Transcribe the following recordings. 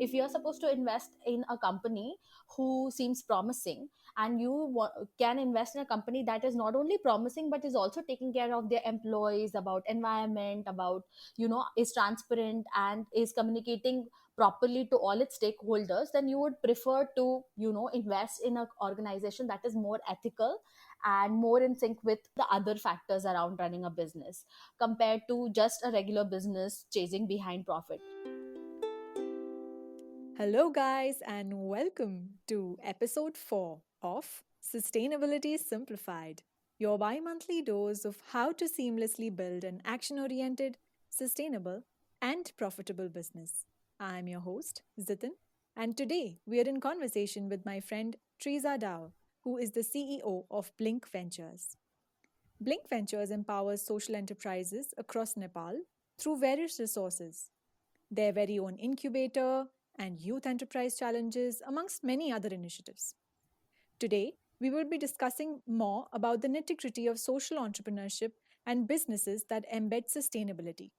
if you're supposed to invest in a company who seems promising, and you can invest in a company that is not only promising but is also taking care of their employees, about environment, about, is transparent and is communicating properly to all its stakeholders, then you would prefer to, invest in an organization that is more ethical and more in sync with the other factors around running a business, compared to just a regular business chasing behind profit. Hello, guys, and welcome to episode 4 of Sustainability Simplified, your bi monthly dose of how to seamlessly build an action oriented, sustainable, and profitable business. I'm your host, Zitin, and today we are in conversation with my friend Thryza Dow, who is the CEO of Blinc Ventures. Blinc Ventures empowers social enterprises across Nepal through various resources, their very own incubator, and youth enterprise challenges, amongst many other initiatives. Today, we will be discussing more about the nitty gritty of social entrepreneurship and businesses that embed sustainability.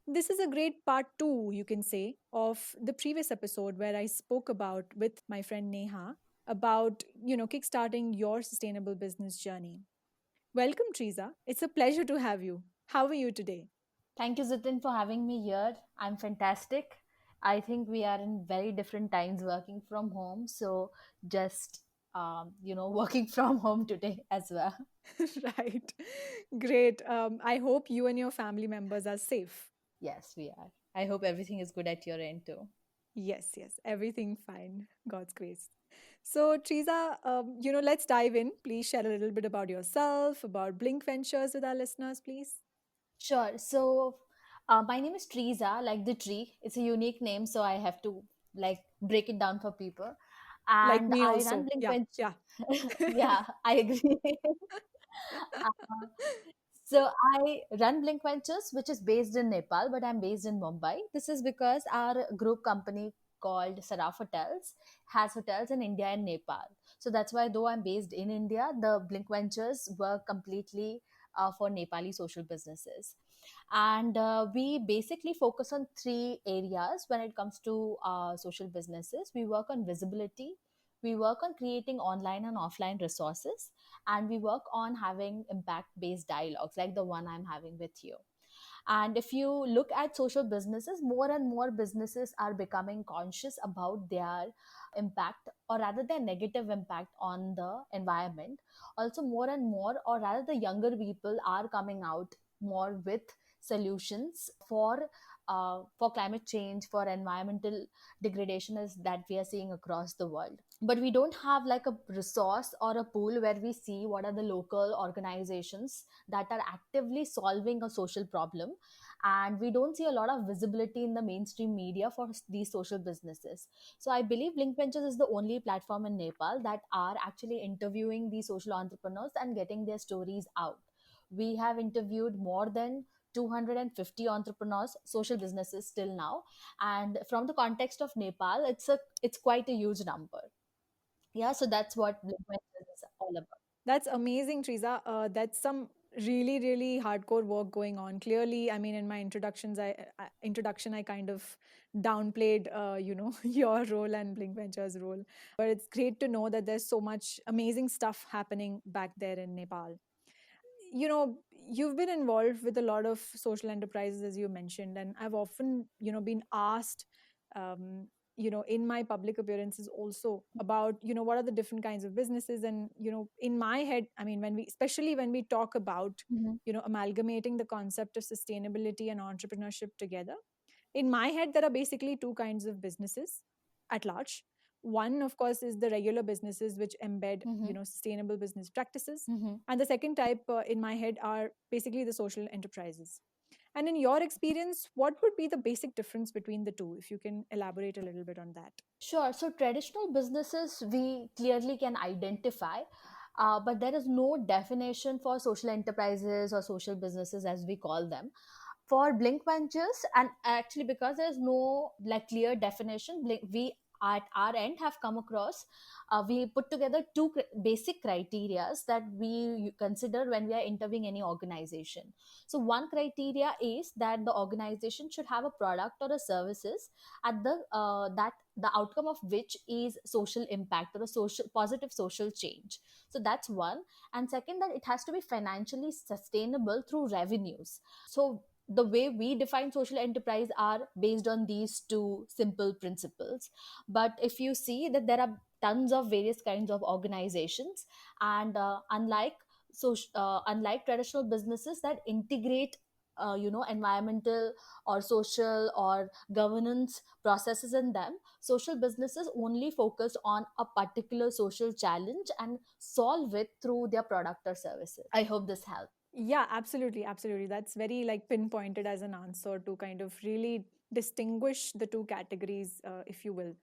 This is a great part two, you can say, of the previous episode where I spoke about with my friend Neha about, kickstarting your sustainable business journey. Welcome, Teresa. It's a pleasure to have you. How are you today? Thank you, Zitin, for having me here. I'm fantastic. I think we are in very different times working from home. So just, working from home today as well. Right. Great. I hope you and your family members are safe. Yes, we are. I hope everything is good at your end too. Yes, yes. Everything fine. God's grace. So, Teresa, let's dive in. Please share a little bit about yourself, about Blink Ventures with our listeners, please. Sure. So, my name is Thryza, like the tree. It's a unique name, so I have to like break it down for people. Like And me I run also. Blink Yeah, Ventures. yeah. Yeah, I agree. So I run Blink Ventures, which is based in Nepal, but I'm based in Mumbai. This is because our group company called Saraf Hotels has hotels in India and Nepal. So that's why, though I'm based in India, the Blink Ventures work completely for Nepali social businesses. And we basically focus on three areas when it comes to social businesses. We work on visibility, we work on creating online and offline resources, and we work on having impact based dialogues like the one I'm having with you. And if you look at social businesses, more and more businesses are becoming conscious about their impact, or rather their negative impact on the environment. Also, more and more, or rather the younger people are coming out more with solutions for climate change, for environmental degradation is that we are seeing across the world. But we don't have like a resource or a pool where we see what are the local organizations that are actively solving a social problem, and we don't see a lot of visibility in the mainstream media for these social businesses. So I believe Link Ventures is the only platform in Nepal that are actually interviewing these social entrepreneurs and getting their stories out. We have interviewed more than 250 entrepreneurs, social businesses till now, and from the context of Nepal, it's quite a huge number. Yeah, so that's what Blink Ventures is all about. That's amazing, Teresa. That's some really, really hardcore work going on. Clearly, I mean, in my introduction, I kind of downplayed, your role and Blink Ventures' role. But it's great to know that there's so much amazing stuff happening back there in Nepal. You know, you've been involved with a lot of social enterprises, as you mentioned, and I've often, been asked, um, in my public appearances also about, what are the different kinds of businesses. And, in my head, I mean, especially when we talk about, Mhm. amalgamating the concept of sustainability and entrepreneurship together, in my head there are basically two kinds of businesses at large. One, of course, is the regular businesses which embed, Mhm. sustainable business practices. Mhm. And the second type, in my head, are basically the social enterprises. And in your experience, what would be the basic difference between the two, if you can elaborate a little bit on that? Sure. So traditional businesses we clearly can identify, but there is no definition for social enterprises or social businesses as we call them. For Blink Ventures, and actually because there is no like clear definition, we at our end have come across, we put together two basic criterias that we consider when we are interviewing any organization. So one criteria is that the organization should have a product or a services at the that the outcome of which is social impact or a social positive social change. So that's one. And second, that it has to be financially sustainable through revenues. So the way we define social enterprise are based on these two simple principles. But if you see that there are tons of various kinds of organizations, and unlike traditional businesses that integrate environmental or social or governance processes in them, social businesses only focus on a particular social challenge and solve it through their product or services. I hope this helps. Yeah, absolutely, absolutely. That's very like pinpointed as an answer to kind of really distinguish the two categories, if you will.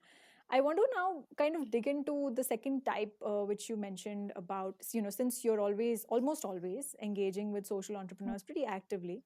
I want to now kind of dig into the second type, which you mentioned about, since you're always, almost always engaging with social entrepreneurs pretty actively.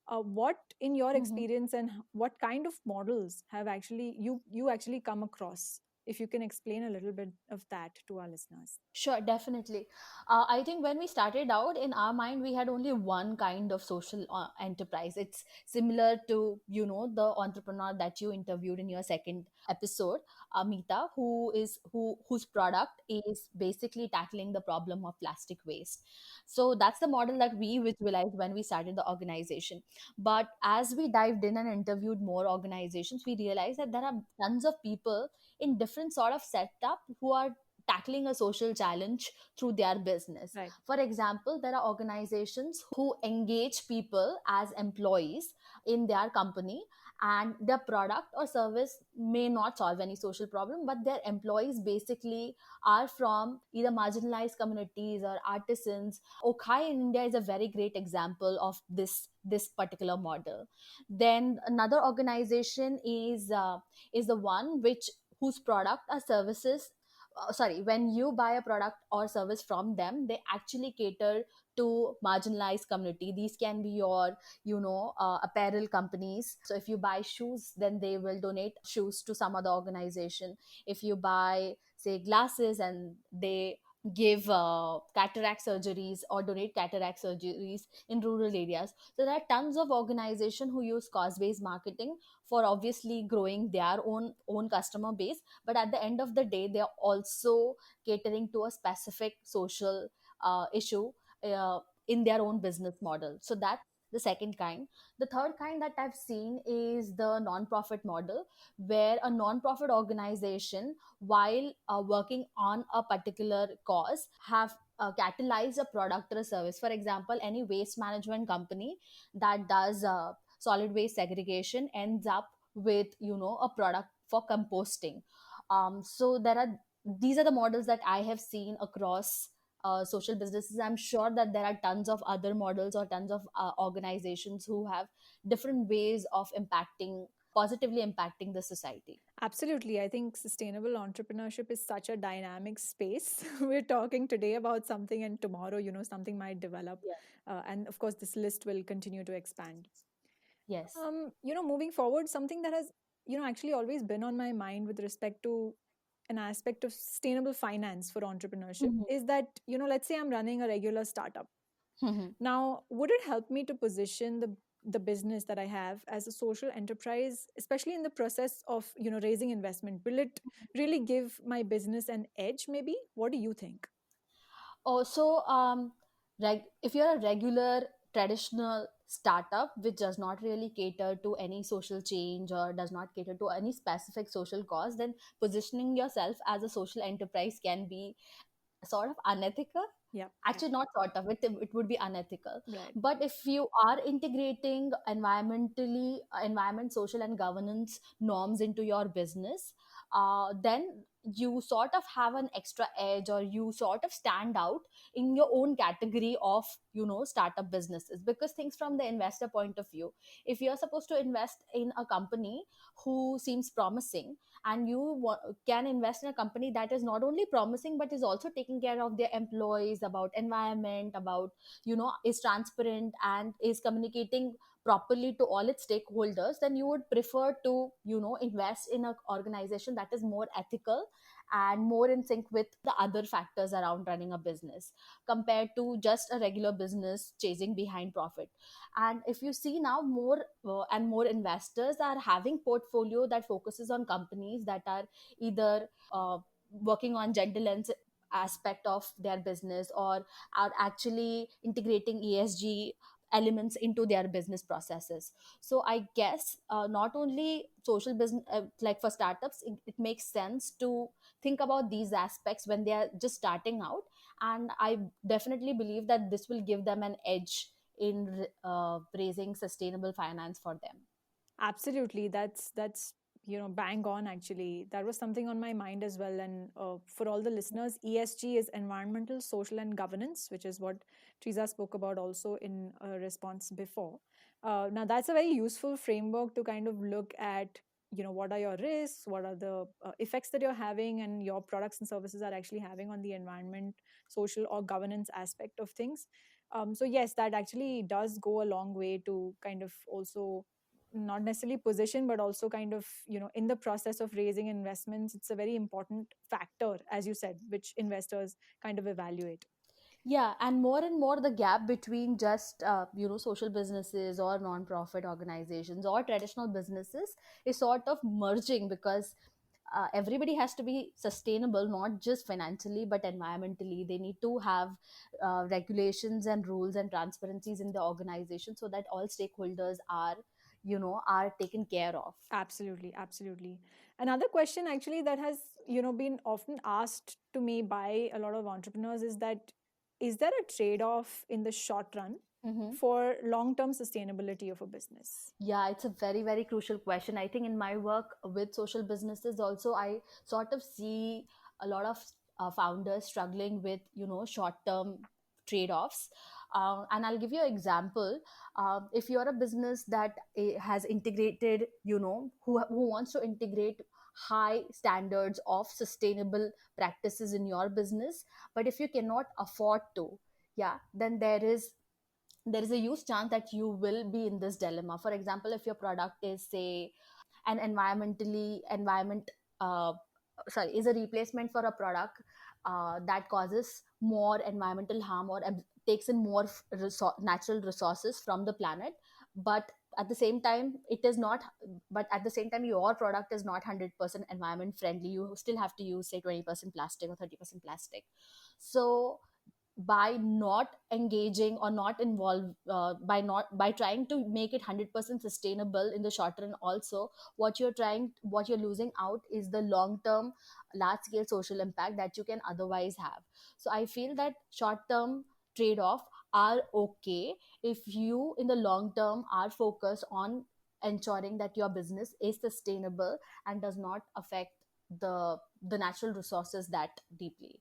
What, in your Mhm. experience, and what kind of models have actually you actually come across? If you can explain a little bit of that to our listeners. Sure, definitely. I think when we started out, in our mind, we had only one kind of social enterprise. It's similar to, the entrepreneur that you interviewed in your second episode, Amita, whose product is basically tackling the problem of plastic waste. So that's the model that we visualized when we started the organization. But as we dived in and interviewed more organizations, we realized that there are tons of people in different sort of setup who are tackling a social challenge through their business. Right. For example, there are organizations who engage people as employees in their company, and their product or service may not solve any social problem, but their employees basically are from either marginalized communities or artisans. Okai in India is a very great example of this particular model. Then another organization is the one which whose product or services, sorry, when you buy a product or service from them, they actually cater to marginalized community. These can be your apparel companies. So if you buy shoes, then they will donate shoes to some other organization. If you buy, say, glasses, and they give cataract surgeries or donate cataract surgeries in rural areas. So there are tons of organizations who use cause based marketing for obviously growing their own customer base, but at the end of the day, they are also catering to a specific social issue uh, in their own business model. So that's the second kind. The third kind that I've seen is the non-profit model, where a non-profit organization, while working on a particular cause, have catalyzed a product or a service. For example, any waste management company that does solid waste segregation ends up with a product for composting. So there are these are the models that I have seen across social businesses. I'm sure that there are tons of other models or tons of organizations who have different ways of impacting, positively impacting the society. Absolutely. I think sustainable entrepreneurship is such a dynamic space. We're talking today about something, and tomorrow, something might develop. Yeah. And of course, this list will continue to expand. Yes. Moving forward, something that has, actually always been on my mind with respect to an aspect of sustainable finance for entrepreneurship Mhm. is that, let's say I'm running a regular startup. Mhm. Now, would it help me to position the business that I have as a social enterprise, especially in the process of raising investment? Will it really give my business an edge? Maybe. What do you think? Also, if you're a regular traditional startup which does not really cater to any social change or does not cater to any specific social cause, then positioning yourself as a social enterprise can be sort of unethical. Yeah. Actually, not sort of, it would be unethical. Right. But if you are integrating environment, social and governance norms into your business, then you sort of have an extra edge, or you sort of stand out in your own category of startup businesses, because things from the investor point of view, if you're supposed to invest in a company who seems promising, and can invest in a company that is not only promising but is also taking care of their employees, about environment, about is transparent and is communicating properly to all its stakeholders, then you would prefer to invest in an organization that is more ethical and more in sync with the other factors around running a business, compared to just a regular business chasing behind profit. And if you see now, more and more investors are having portfolio that focuses on companies that are either working on gender lens aspect of their business, or are actually integrating ESG elements into their business processes. So I guess not only social business, like for startups, it makes sense to think about these aspects when they are just starting out. And I definitely believe that this will give them an edge in raising sustainable finance for them. Absolutely. That's bang on actually. That was something on my mind as well. And for all the listeners, ESG is environmental, social, and governance, which is what Teresa spoke about also in a response before. Now that's a very useful framework to kind of look at, what are your risks, what are the effects that you're having and your products and services are actually having on the environment, social, or governance aspect of things. So yes, that actually does go a long way to kind of also not necessarily position, but also kind of, in the process of raising investments, it's a very important factor, as you said, which investors kind of evaluate. Yeah, and more the gap between just social businesses or non-profit organizations or traditional businesses is sort of merging, because everybody has to be sustainable, not just financially but environmentally. They need to have regulations and rules and transparencies in the organization, so that all stakeholders are taken care of. Absolutely, absolutely. Another question actually that has, been often asked to me by a lot of entrepreneurs is that, is there a trade-off in the short run Mm-hmm. for long-term sustainability of a business? Yeah, it's a very, very crucial question. I think in my work with social businesses also, I sort of see a lot of founders struggling with, short term trade offs. And I'll give you an example. If you're a business that has integrated, who wants to integrate high standards of sustainable practices in your business, but if you cannot afford to, yeah, then there is a huge chance that you will be in this dilemma. For example, if your product is, say, an environment uh, sorry, is a replacement for a product that causes more environmental harm, or takes in more natural resources from the planet, but at the same time it is not but at the same time your product is not 100% environment friendly, you still have to use, say, 20% plastic or 30% plastic. So by not engaging or not involve by trying to make it 100% sustainable in the short run also, what you're losing out is the long term large scale social impact that you can otherwise have. So I feel that short term trade off are okay if you in the long term are focused on ensuring that your business is sustainable and does not affect the natural resources that deeply.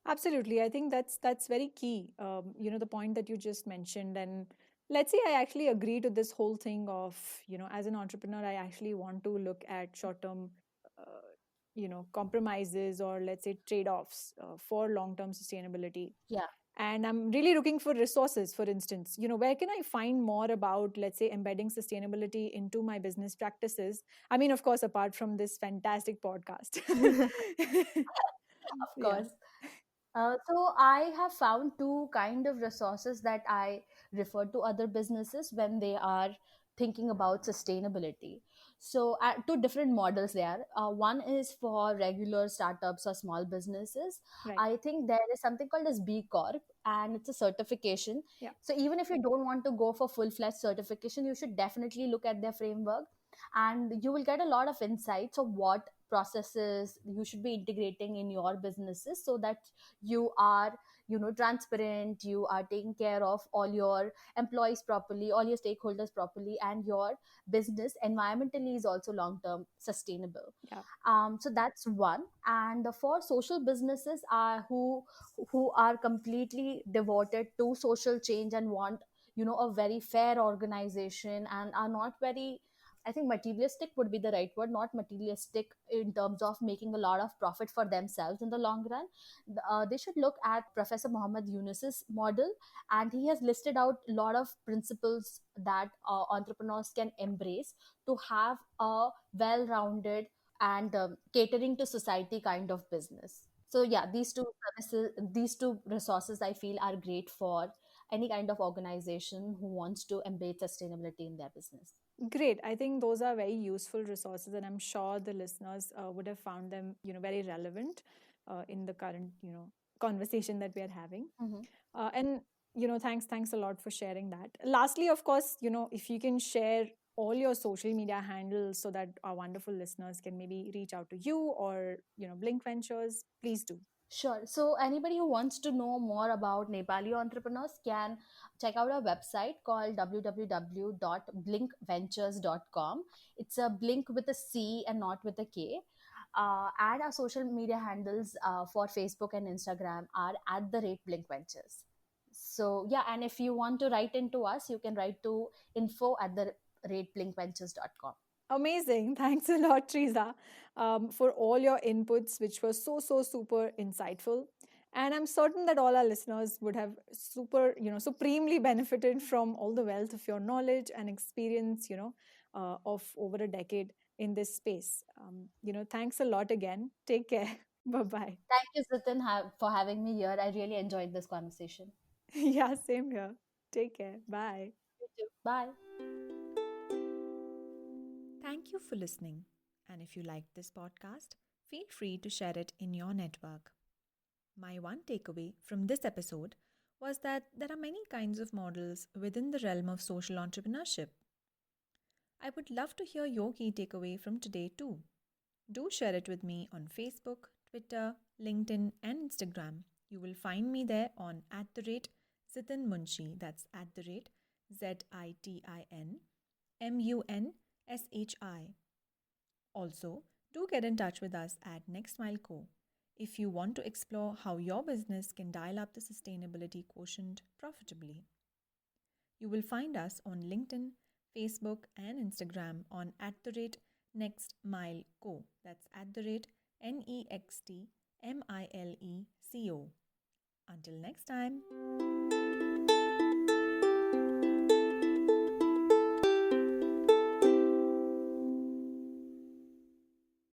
Absolutely. I think that's very key. The point that you just mentioned, and let's say I actually agree to this whole thing of, as an entrepreneur, I actually want to look at short-term, compromises, or let's say trade-offs for long-term sustainability. Yeah. And I'm really looking for resources. For instance, where can I find more about, let's say, embedding sustainability into my business practices? I mean, of course, apart from this fantastic podcast. Of Yeah. course. So I have found two kind of resources that I refer to other businesses when they are thinking about sustainability. So two different models there. One is for regular startups or small businesses. Right. I think there is something called as B Corp, and it's a certification. Yeah. So even if you don't want to go for full-fledged certification, you should definitely look at their framework, and you will get a lot of insights of what processes you should be integrating in your businesses, so that you are transparent, you are taking care of all your employees properly, all your stakeholders properly, and your business environmentally is also long term sustainable. Yeah. So that's one. And for social businesses are who are completely devoted to social change and want a very fair organization, and are not very, I think materialistic would be the right word, not materialistic in terms of making a lot of profit for themselves in the long run. They should look at Professor Muhammad Yunus's model, and he has listed out a lot of principles that entrepreneurs can embrace to have a well-rounded and catering to society kind of business. So yeah, these two resources I feel are great for any kind of organization who wants to embed sustainability in their business. Great. I think those are very useful resources, and I'm sure the listeners would have found them, very relevant in the current, conversation that we are having. Mhm. And thanks a lot for sharing that. Lastly, of course, if you can share all your social media handles so that our wonderful listeners can maybe reach out to you or Blinc Ventures, please do. Sure. So anybody who wants to know more about Nepali entrepreneurs can check out our website called www.blinkventures.com. It's a blink with a C and not with a K. And our social media handles for Facebook and Instagram are at the rate Blink Ventures. So yeah, and if you want to write into us, you can write to info at the rate blinkventures.com. Amazing. Thanks a lot, Teresa, for all your inputs, which were so super insightful. And I'm certain that all our listeners would have supremely benefited from all the wealth of your knowledge and experience, of over a decade in this space. Thanks a lot again. Take care. Bye bye. Thank you, Zitin, for having me here. I really enjoyed this conversation. Yeah, same here. Take care. Bye. You too. Bye. Thank you for listening. And if you liked this podcast, feel free to share it in your network. My one takeaway from this episode was that there are many kinds of models within the realm of social entrepreneurship. I would love to hear your key takeaway from today too. Do share it with me on Facebook, Twitter, LinkedIn, and Instagram. You will find me there on @Zitin Munshi. That's @ZitinMunshi. Also, do get in touch with us at Next Mile Co. if you want to explore how your business can dial up the sustainability quotient profitably. You will find us on LinkedIn, Facebook, and Instagram on @NextMileCo. That's @NextMileCo. Until next time.